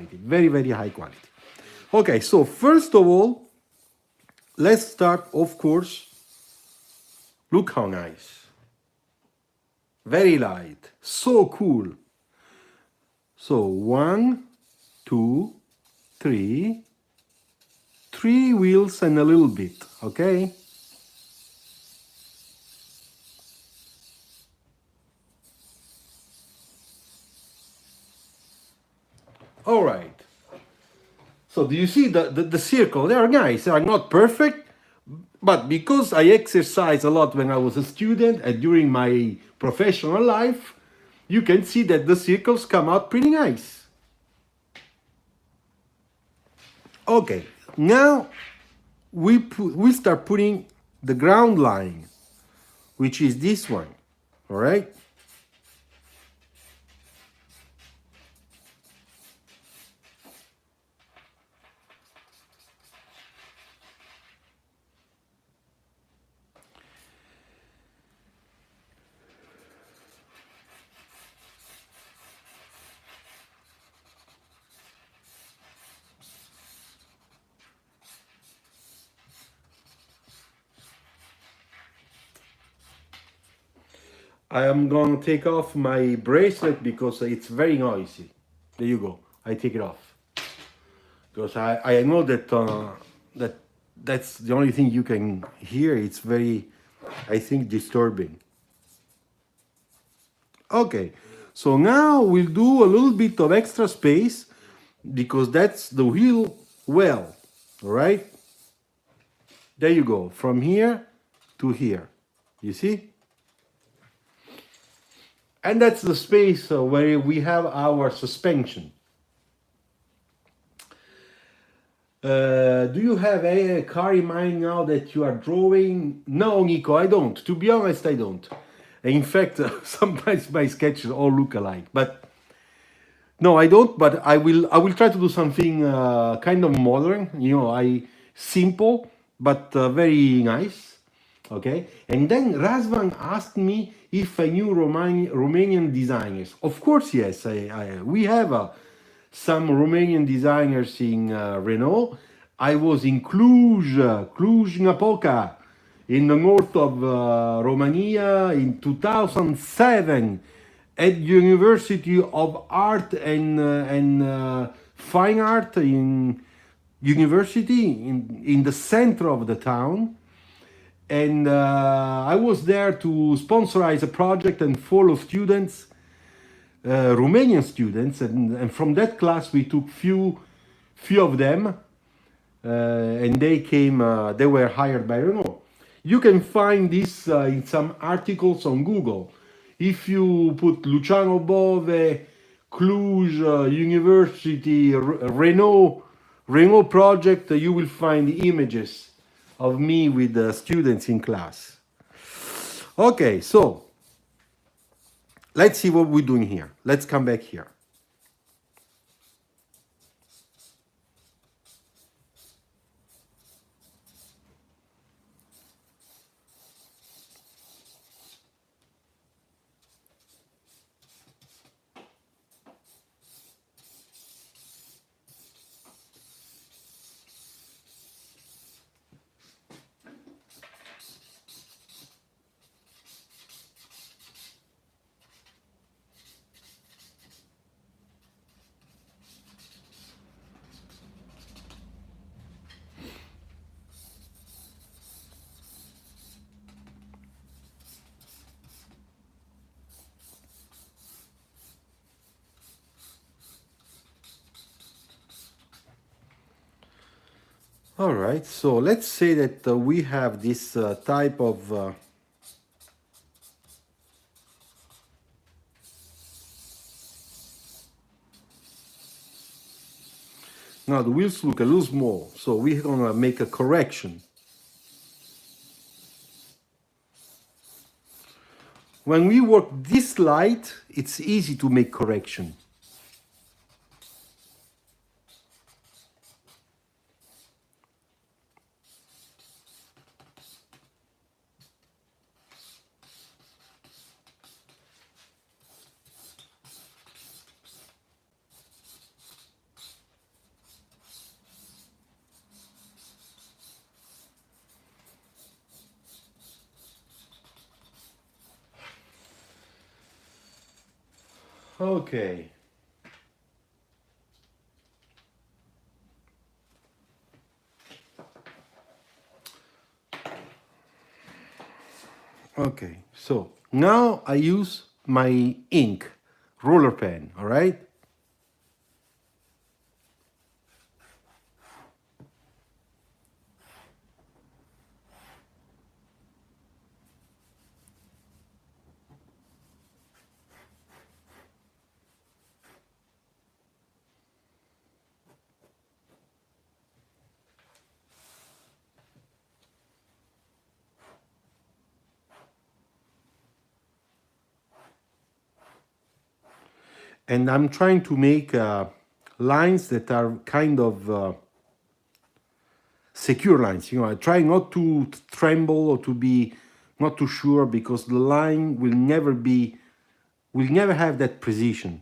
quality, very, very high quality. Okay, so first of all, let's start, of course. Look how nice. Very light, so cool. So 1, 2, 3, 3 wheels and a little bit, okay? All right. So do you see the circle? They are nice. They are not perfect, but because I exercise a lot when I was a student and during my professional life, you can see that the circles come out pretty nice. Okay, now we start putting the ground line, which is this one, all right? I am going to take off my bracelet because it's very noisy. There you go. I take it off because I know that that's the only thing you can hear. It's very, I think, disturbing. Okay, so now we'll do a little bit of extra space because that's the wheel well. All right. There you go. From here to here. You see? And that's the space where we have our suspension. Do you have a car in mind now that you are drawing? No, Nico, I don't. To be honest, I don't. In fact, sometimes my sketches all look alike. But no, I don't. But I will. I will try to do something kind of modern. You know, simple but very nice. Okay, and then Razvan asked me if I knew Romanian designers. Of course, yes. We have some Romanian designers in Renault. I was in Cluj-Napoca, in the north of Romania in 2007 at University of Art and Fine Art in University in the center of the town. And I was there to sponsorize a project and follow students, Romanian students, and from that class we took few of them, and they came. They were hired by Renault. You can find this in some articles on Google. If you put Luciano Bove, Cluj University, Renault project, you will find images of me with the students in class. Okay, so let's see what we're doing here. Let's come back here. All right, so let's say that we have this type of now the wheels look a little small, so we're gonna make a correction. When we work this light, it's easy to make correction. Okay. Okay, so now I use my ink roller pen, all right? And I'm trying to make lines that are kind of secure lines. You know, I try not to tremble or to be not too sure because the line will never have that precision.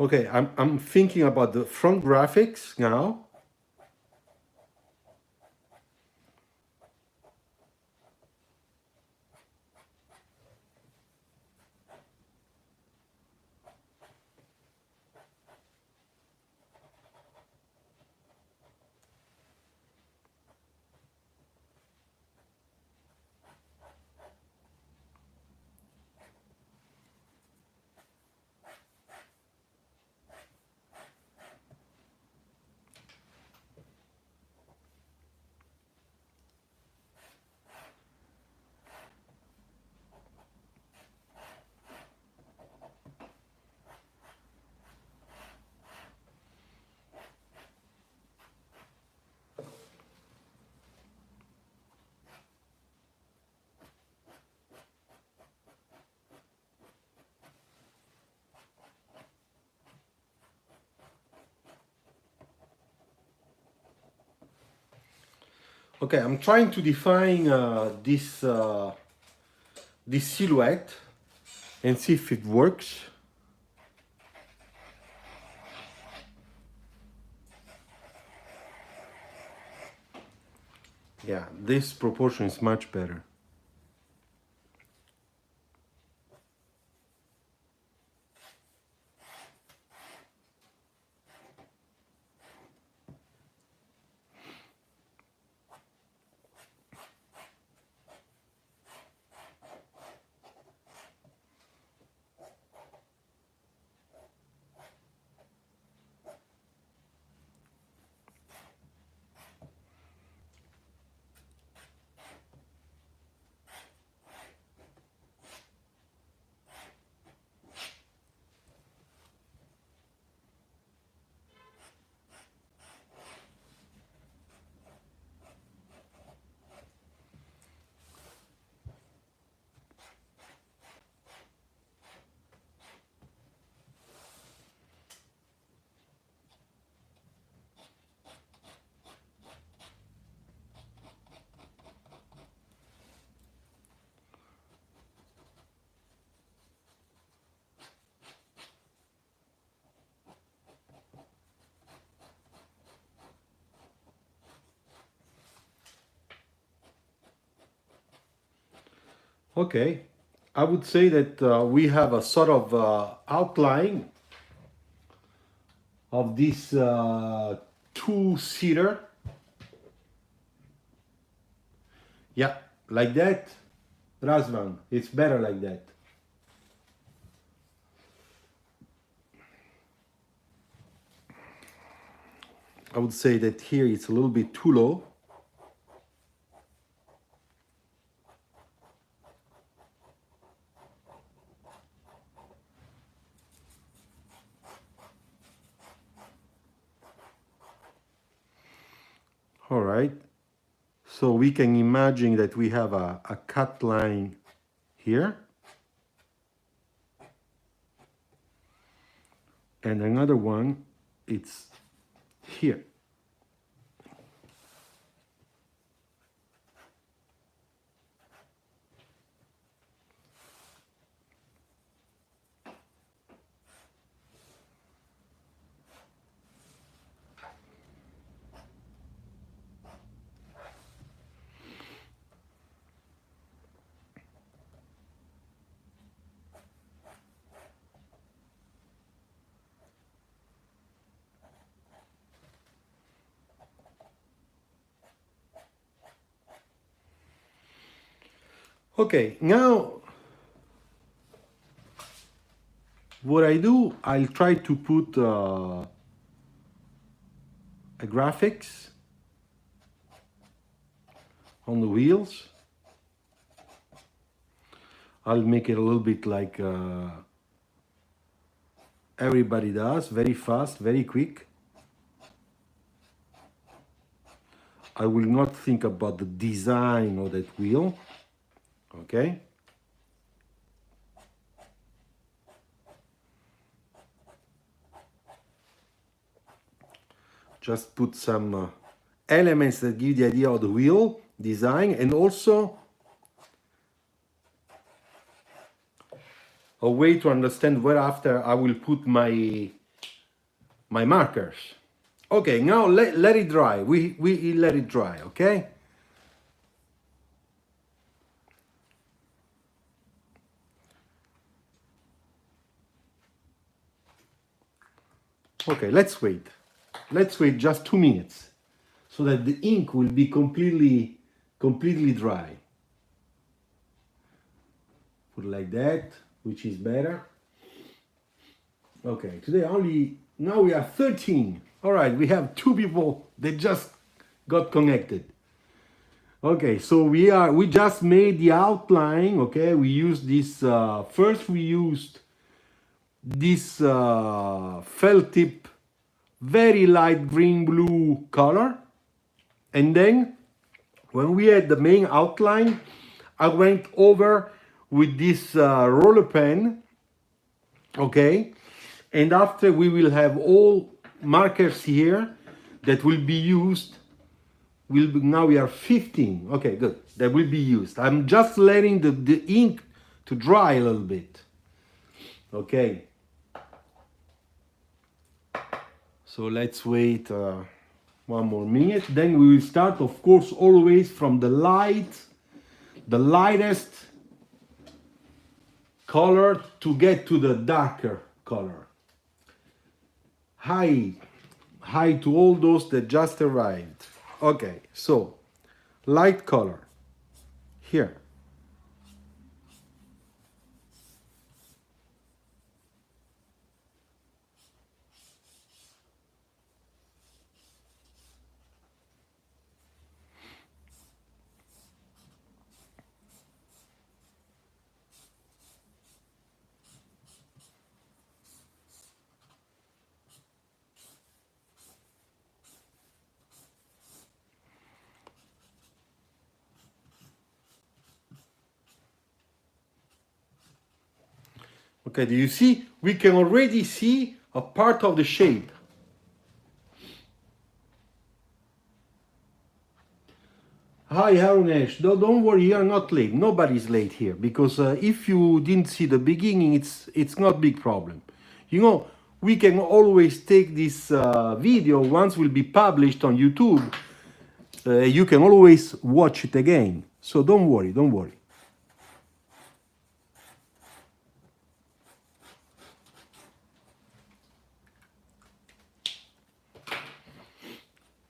Okay, I'm thinking about the front graphics now. Okay, I'm trying to define this silhouette and see if it works. Yeah, this proportion is much better. Okay, I would say that we have a sort of outline of this two-seater. Yeah, like that. Razvan, it's better like that. I would say that here it's a little bit too low. All right. So we can imagine that we have a cut line here. And another one, it's here. Okay, now what I do, I'll try to put a graphics on the wheels. I'll make it a little bit like everybody does, very fast, very quick. I will not think about the design of that wheel, okay? Just put some elements that give the idea of the wheel design, and also a way to understand where after I will put my markers. Okay, now let it dry. We let it dry, okay? Okay, let's wait. Let's wait just 2 minutes so that the ink will be completely dry. Put like that, which is better. Okay, today now we are 13. All right, we have 2 people that just got connected. Okay, so we just made the outline. Okay, we used this first. We used this felt tip, very light green blue color, and then when we had the main outline, I went over with this roller pen. Okay, and after we will have all markers here that will be used. Now we are 15. Okay, good. That will be used. I'm just letting the ink to dry a little bit. Okay. So let's wait 1 more minute. Then we will start, of course, always from the lightest color to get to the darker color. Hi to all those that just arrived. Okay, so light color here. Okay, do you see? We can already see a part of the shape. Hi, Harunesh. Don't worry, you are not late. Nobody's late here because if you didn't see the beginning, it's not big problem. You know, we can always take this video once will be published on YouTube. You can always watch it again. So don't worry, don't worry.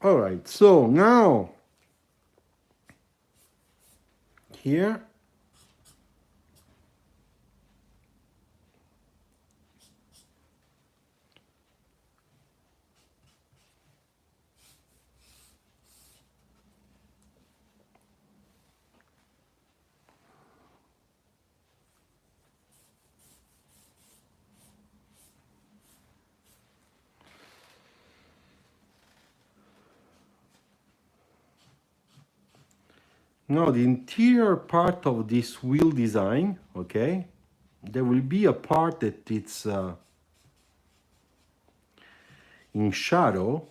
All right, so now here. Now the interior part of this wheel design, okay, there will be a part that it's in shadow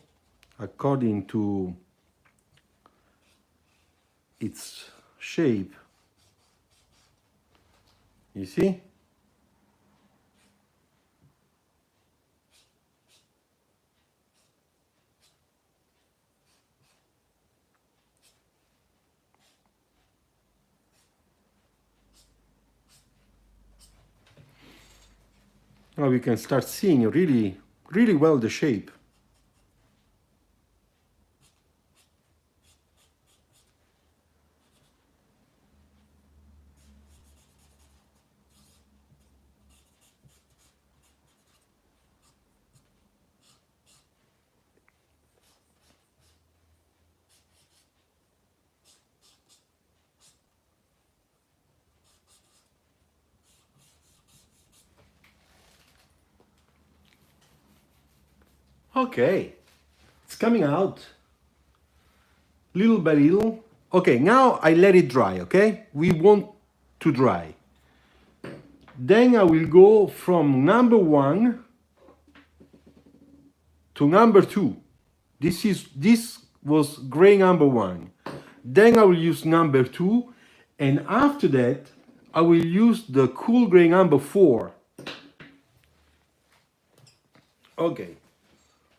according to its shape. You see? Now we can start seeing really, really well the shape. Okay, it's coming out little by little. Okay, now I let it dry, okay? We want to dry. Then I will go from number 1 to number 2. This was gray number 1. Then I will use number 2, and after that I will use the cool gray number 4. Okay,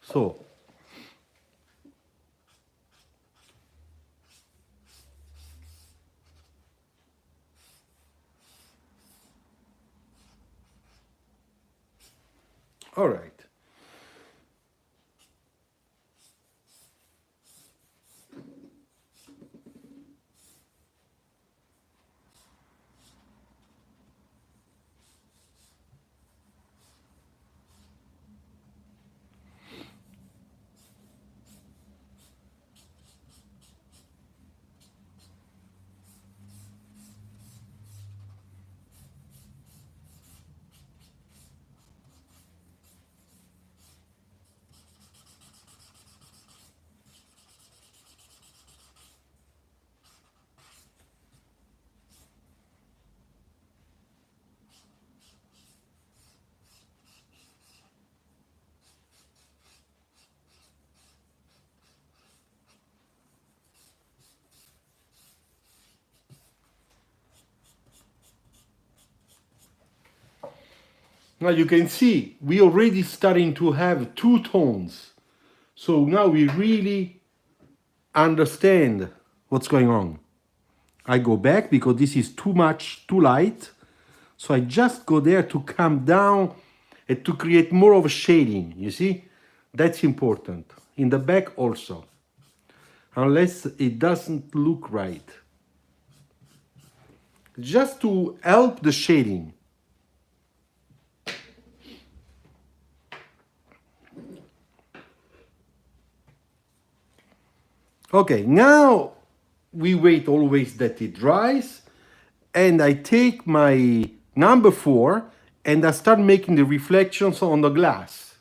so all right. Now you can see we already starting to have 2 tones. So now we really understand what's going on. I go back because this is too much, too light. So I just go there to come down and to create more of a shading, you see? That's important. In the back also. Unless it doesn't look right. Just to help the shading. Okay, now we wait always that it dries, and I take my number 4 and I start making the reflections on the glass.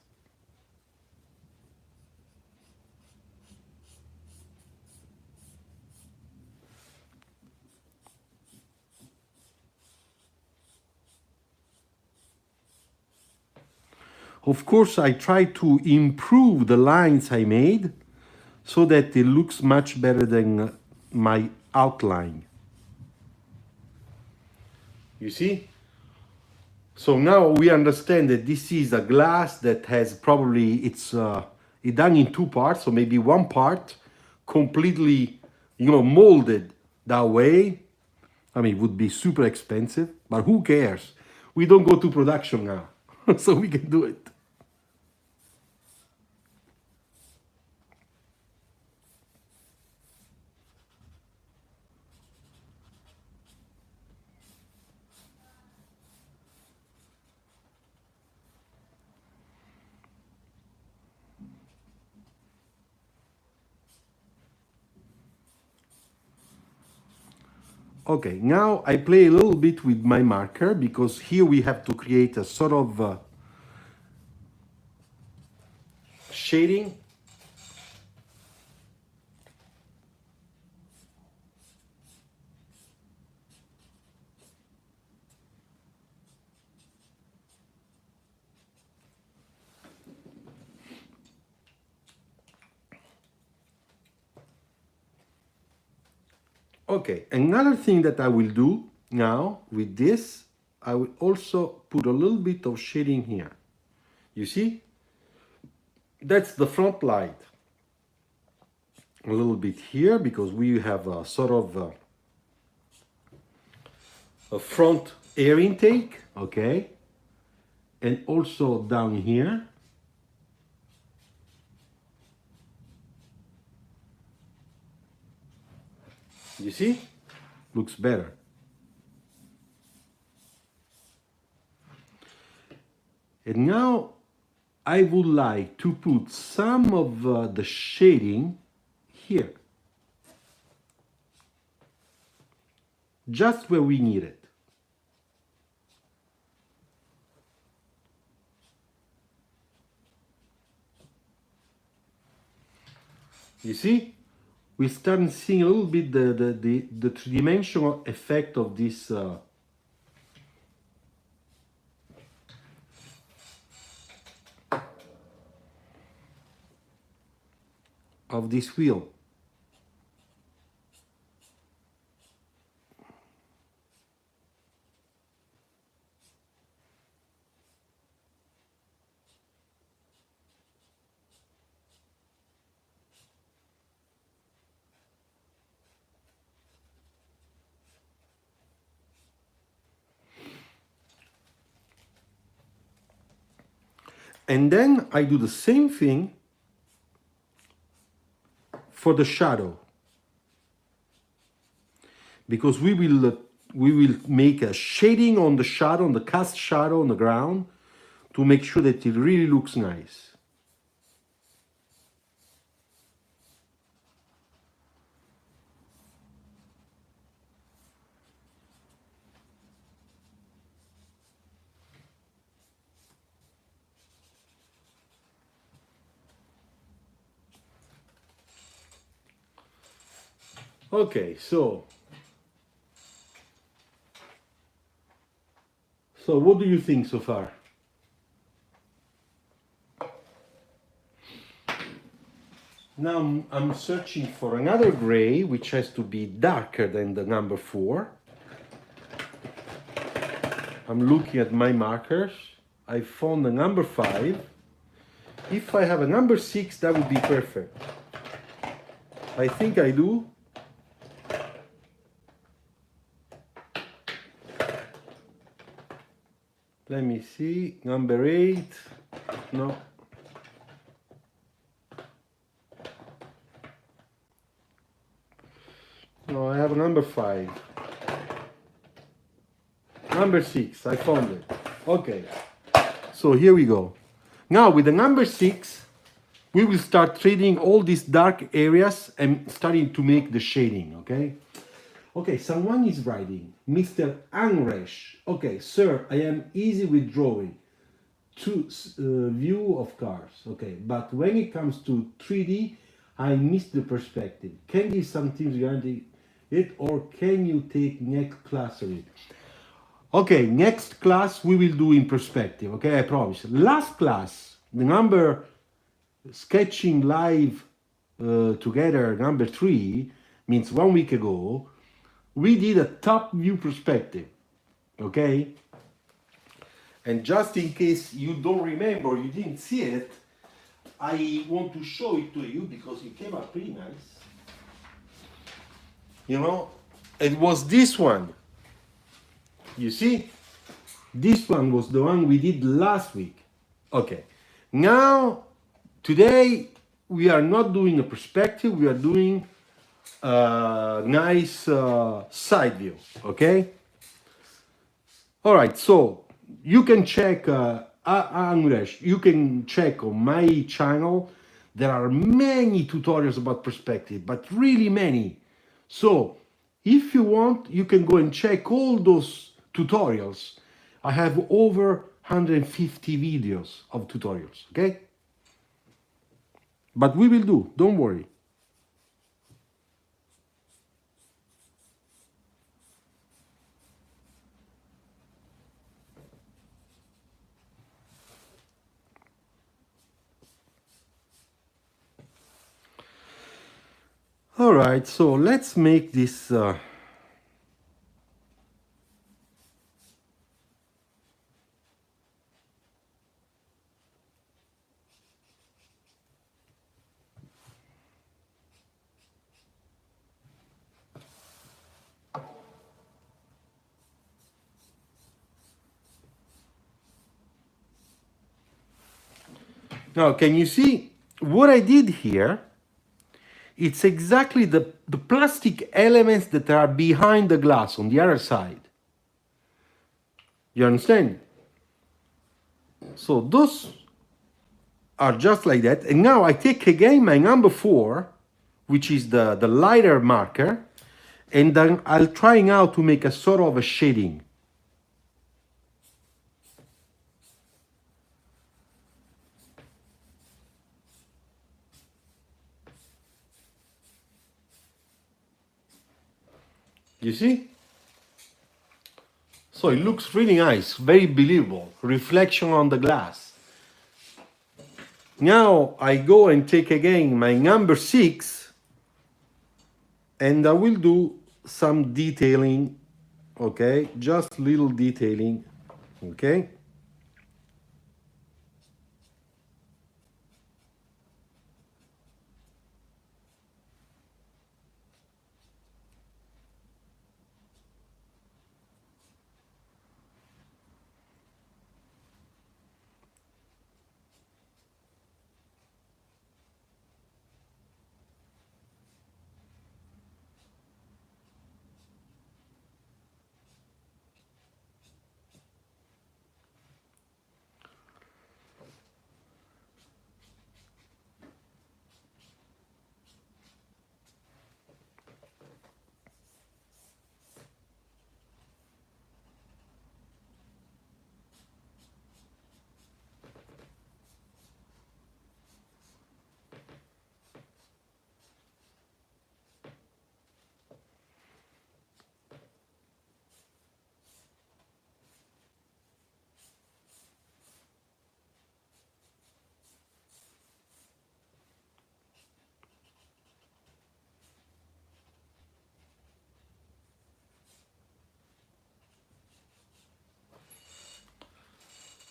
Of course, I try to improve the lines I made so that it looks much better than my outline. You see? So now we understand that this is a glass that has probably, it's done in 2 parts, so maybe 1 part completely, molded that way. I mean, it would be super expensive, but who cares? We don't go to production now, so we can do it. Okay, now I play a little bit with my marker because here we have to create a sort of shading. Okay, another thing that I will do now with this, I will also put a little bit of shading here. You see? That's the front light. A little bit here because we have a sort of a front air intake, okay? And also down here. You see? Looks better. And now I would like to put some of the shading here. Just where we need it. You see? We start seeing a little bit the three-dimensional effect of this wheel. And then I do the same thing for the shadow. Because we will make a shading on the shadow, on the cast shadow on the ground, to make sure that it really looks nice. Okay, so what do you think so far? Now I'm searching for another gray, which has to be darker than the number 4. I'm looking at my markers. I found the number 5. If I have a number 6, that would be perfect. I think I do. Let me see. Number 8. No. No, I have a number 5. Number 6. I found it. Okay. So here we go. Now with the number 6, we will start treating all these dark areas and starting to make the shading, okay? Okay, someone is writing, Mr. Angresh. Okay, sir, I am easy with drawing. To view of cars, okay, but when it comes to 3D, I miss the perspective. Can you give some tips regarding it, or can you take next class on it? Okay, next class we will do in perspective, okay, I promise. Last class, the number sketching live together, number 3, means 1 week ago, we did a top view perspective, okay? And just in case you don't remember, you didn't see it, I want to show it to you because it came out pretty nice. You know, it was this one. You see? This one was the one we did last week. Okay. Now, today, we are not doing a perspective, we are doing a nice side view, okay? All right, so you can check, Angresh, you can check on my channel. There are many tutorials about perspective, but really many. So if you want, you can go and check all those tutorials. I have over 150 videos of tutorials, okay? But we will do, don't worry. All right, so let's make this now, can you see what I did here? It's exactly the plastic elements that are behind the glass on the other side. You understand? So those are just like that. And now I take again my number 4, which is the lighter marker, and then I'll try now to make a sort of a shading. You see? So it looks really nice, very believable. Reflection on the glass. Now I go and take again my number 6, and I will do some detailing, okay? Just little detailing, okay?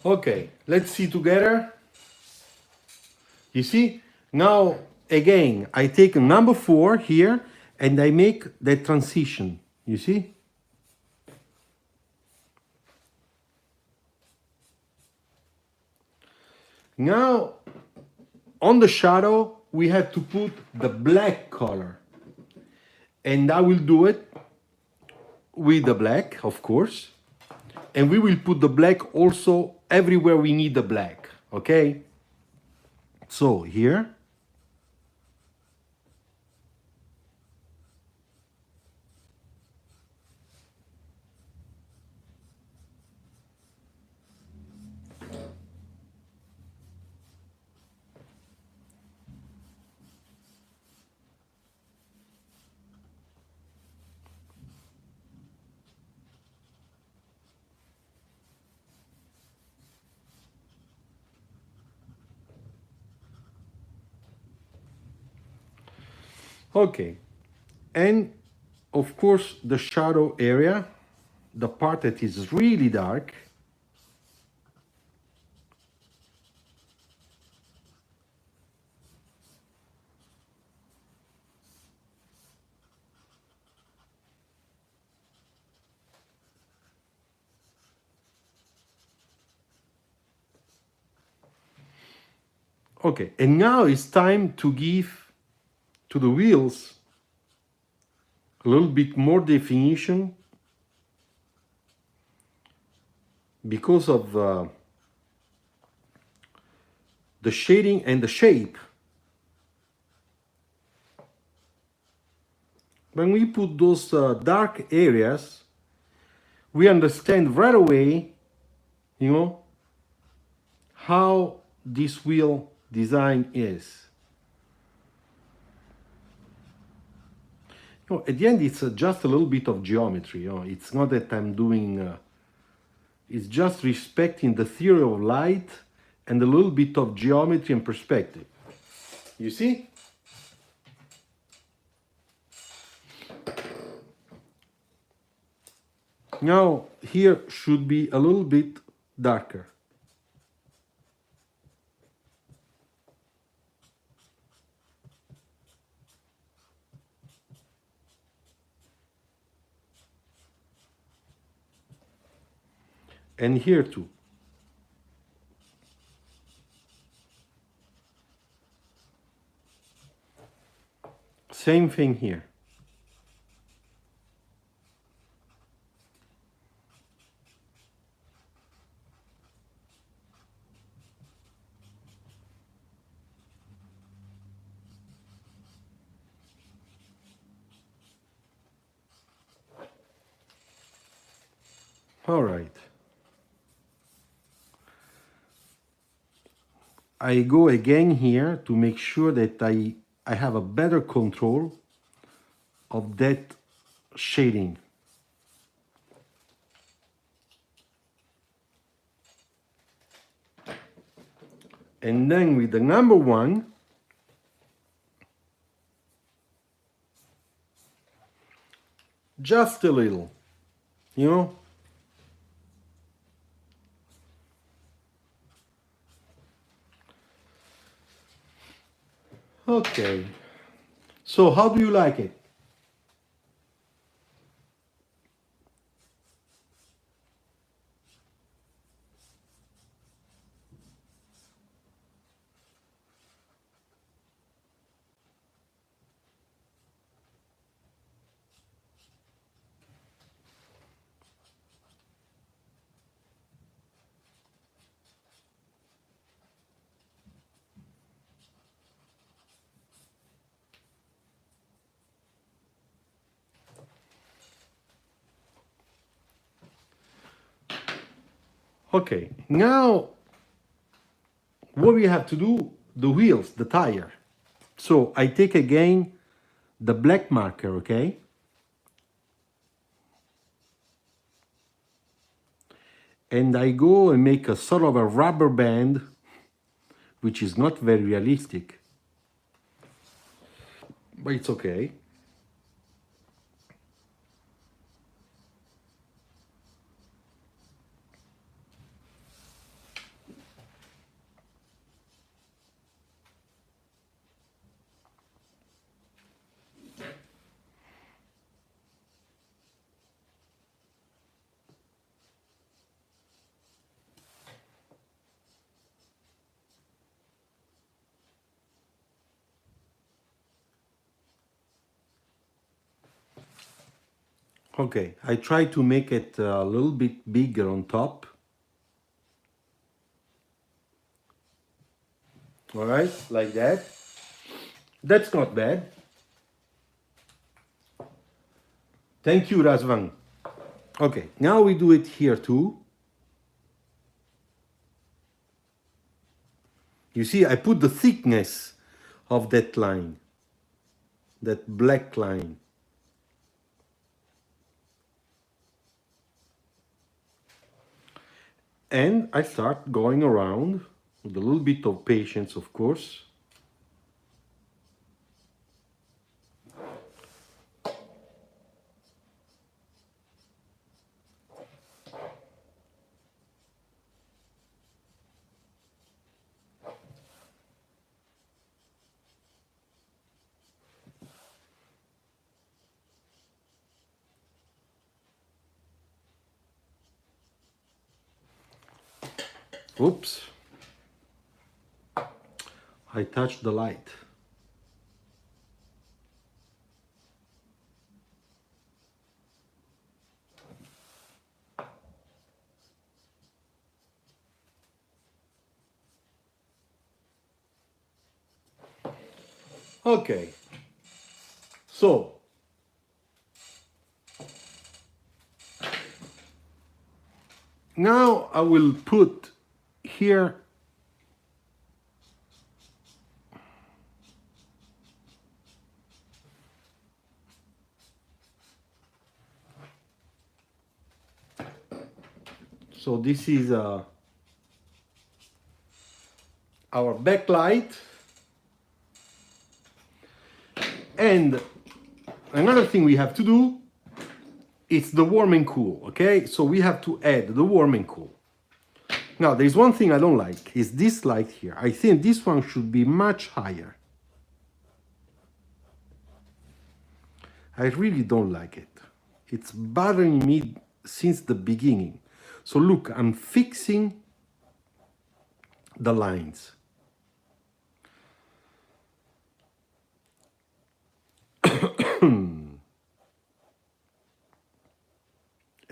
Okay, let's see together. You see? Now, again, I take number 4 here and I make the transition. You see? Now, on the shadow, we have to put the black color. And I will do it with the black, of course. And we will put the black also everywhere we need the black, okay? So here, okay. And of course, the shadow area, the part that is really dark, okay. And now it's time to give to the wheels a little bit more definition because of the shading and the shape. When we put those dark areas, we understand right away, you know, how this wheel design is. You know, at the end, it's just a little bit of geometry. You know, it's not that I'm doing. It's just respecting the theory of light and a little bit of geometry and perspective. You see? Now here should be a little bit darker. And here too. Same thing here. All right. I go again here to make sure that I have a better control of that shading. And then with the number one, just a little, you know? Okay. So how do you like it? Okay, now what we have to do, the wheels, the tire. So I take again the black marker, okay? And I go and make a sort of a rubber band, which is not very realistic, but it's okay. Okay, I try to make it a little bit bigger on top. All right, like that. That's not bad. Thank you, Razvan. Okay, now we do it here too. You see, I put the thickness of that line, that black line. And I start going around with a little bit of patience, of course. Oops. I touched the light. Okay. So, now I will put here so this is our backlight. And another thing we have to do it's the warm and cool, okay? So we have to add the warm and cool. Now, there's one thing I don't like, is this light here. I think this one should be much higher. I really don't like it. It's bothering me since the beginning. So look, I'm fixing the lines.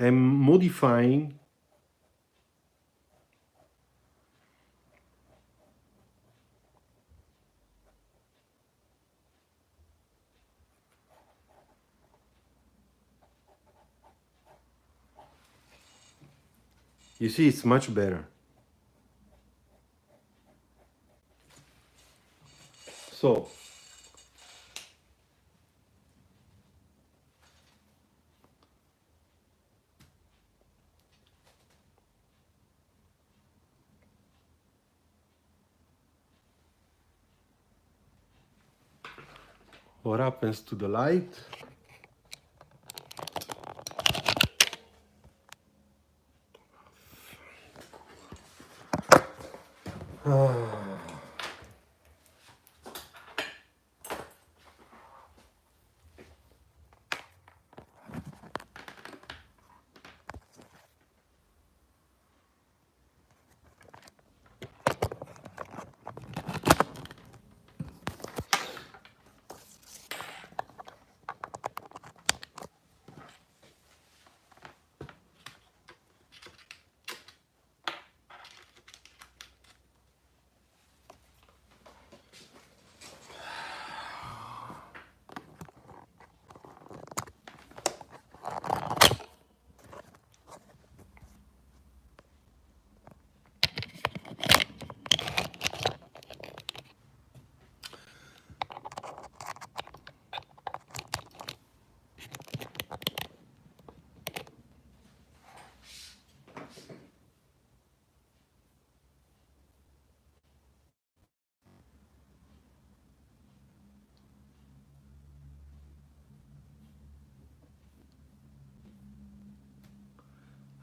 I'm modifying you see, it's much better. So what happens to the light?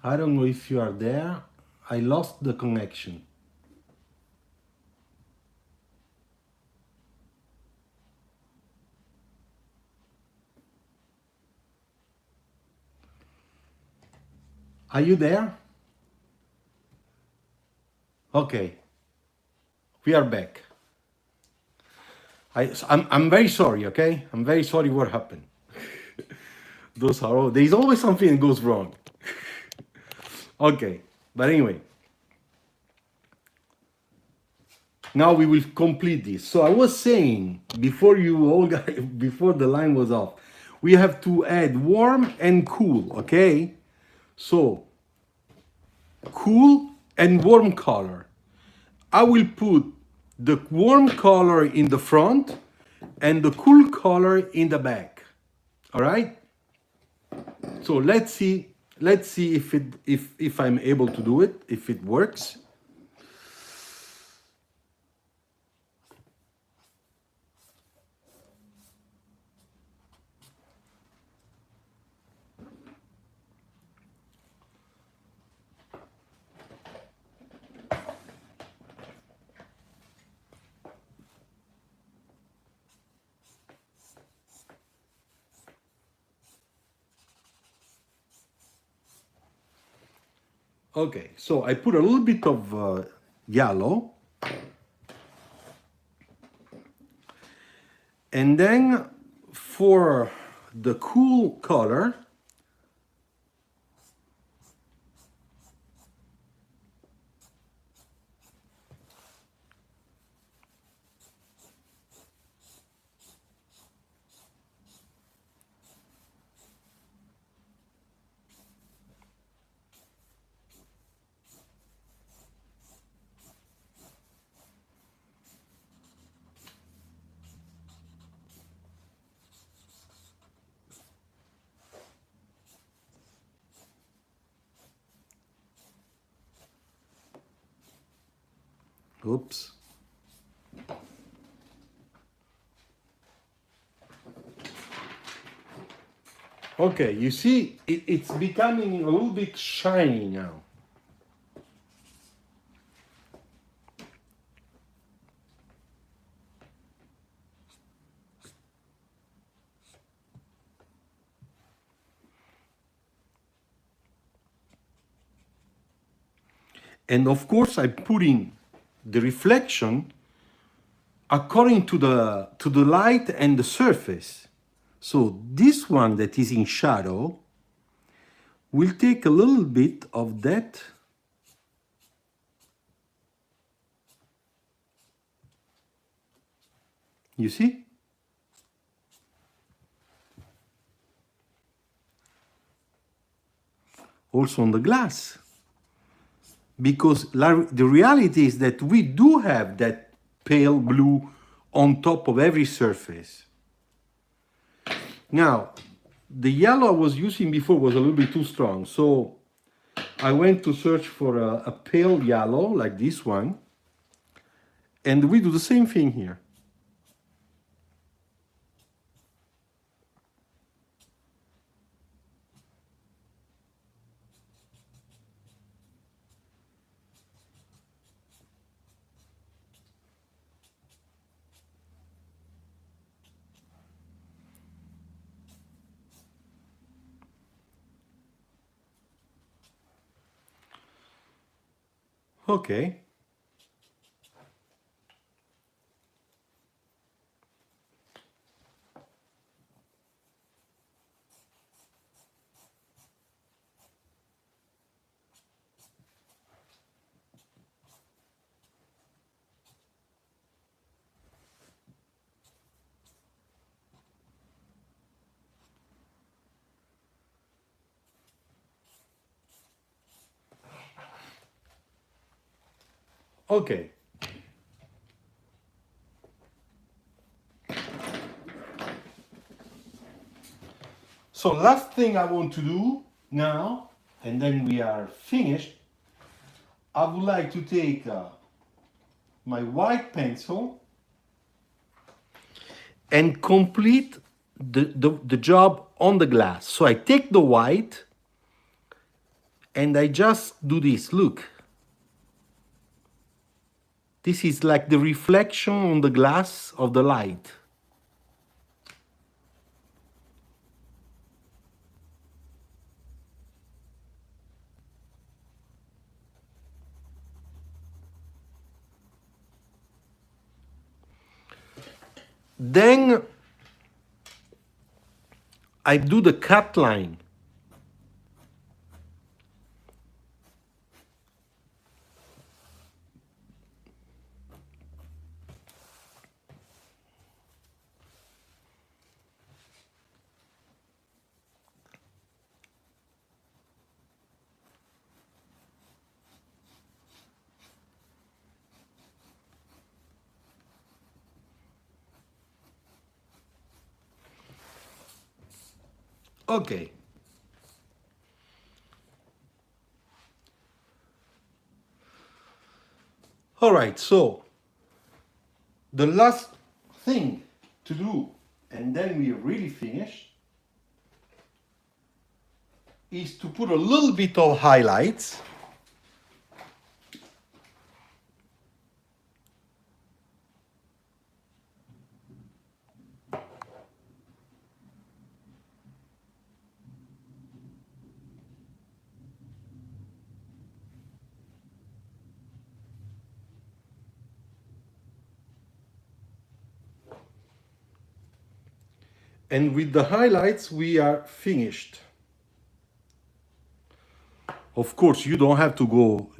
I don't know if you are there. I lost the connection. Are you there? Okay, we are back. I'm very sorry, okay? I'm very sorry what happened. Those are all, there's always something that goes wrong. Okay, but anyway. Now we will complete this. So I was saying, before you all got, before the line was off, we have to add warm and cool, okay? So, cool and warm color. I will put the warm color in the front and the cool color in the back. All right? So let's see if I'm able to do it, if it works. Okay, so I put a little bit of yellow. And then for the cool color, oops. Okay, you see, it's becoming a little bit shiny now. And of course, I'm putting the reflection according to the light and the surface. So this one that is in shadow will take a little bit of that you see, also on the glass, because the reality is that we do have that pale blue on top of every surface. Now, the yellow I was using before was a little bit too strong, so I went to search for a pale yellow like this one, and we do the same thing here. Okay. Okay. So last thing I want to do now, and then we are finished, I would like to take my white pencil and complete the job on the glass. So I take the white and I just do this, look. This is like the reflection on the glass of the light. Then I do the cut line. Okay. All right, so the last thing to do, and then we really finish, is to put a little bit of highlights. And with the highlights, we are finished. Of course, you don't have to go,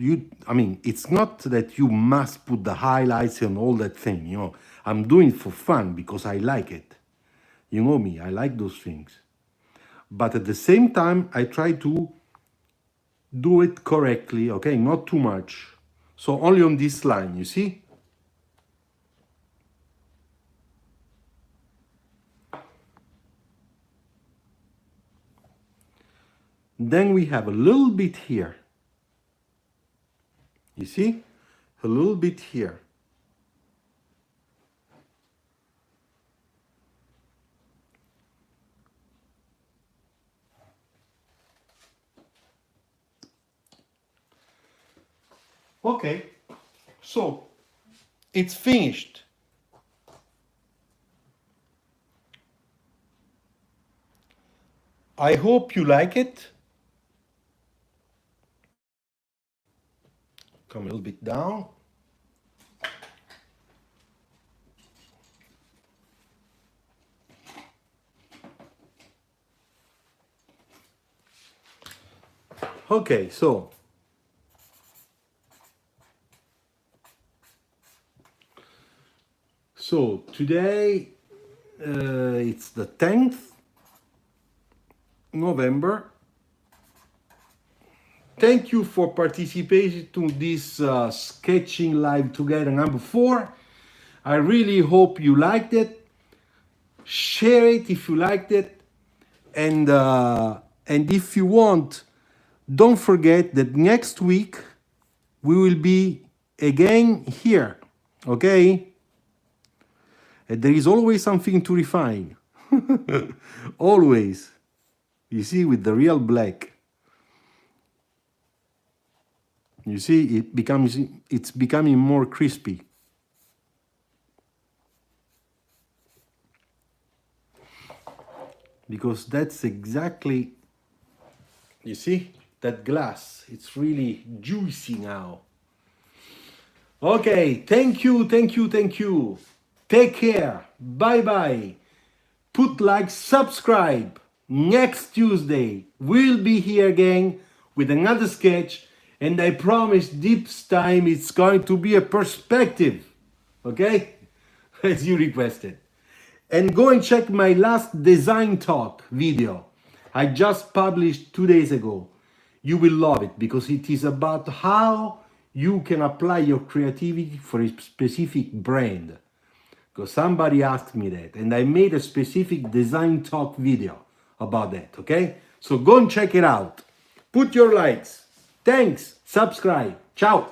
I mean, it's not that you must put the highlights and all that thing, you know. I'm doing it for fun because I like it. You know me, I like those things. But at the same time, I try to do it correctly, okay? Not too much. So only on this line, you see? Then we have a little bit here. You see? A little bit here. Okay, so it's finished. I hope you like it. Come a little bit down. Okay, so today it's the 10th November. Thank you for participating to this sketching live together number 4. I really hope you liked it. Share it if you liked it, and if you want, don't forget that next week we will be again here, okay? And there is always something to refine. Always. You see, with the real black. You see, it's becoming more crispy. Because that's exactly, you see, that glass, it's really juicy now. Okay, thank you. Take care. Bye bye. Put like, subscribe. Next Tuesday, we'll be here again with another sketch, and I promise this time it's going to be a perspective. Okay? As you requested. And go and check my last design talk video I just published 2 days ago. You will love it because it is about how you can apply your creativity for a specific brand. Because somebody asked me that, and I made a specific design talk video about that, okay? So go and check it out. Put your likes. Thanks. Subscribe. Ciao.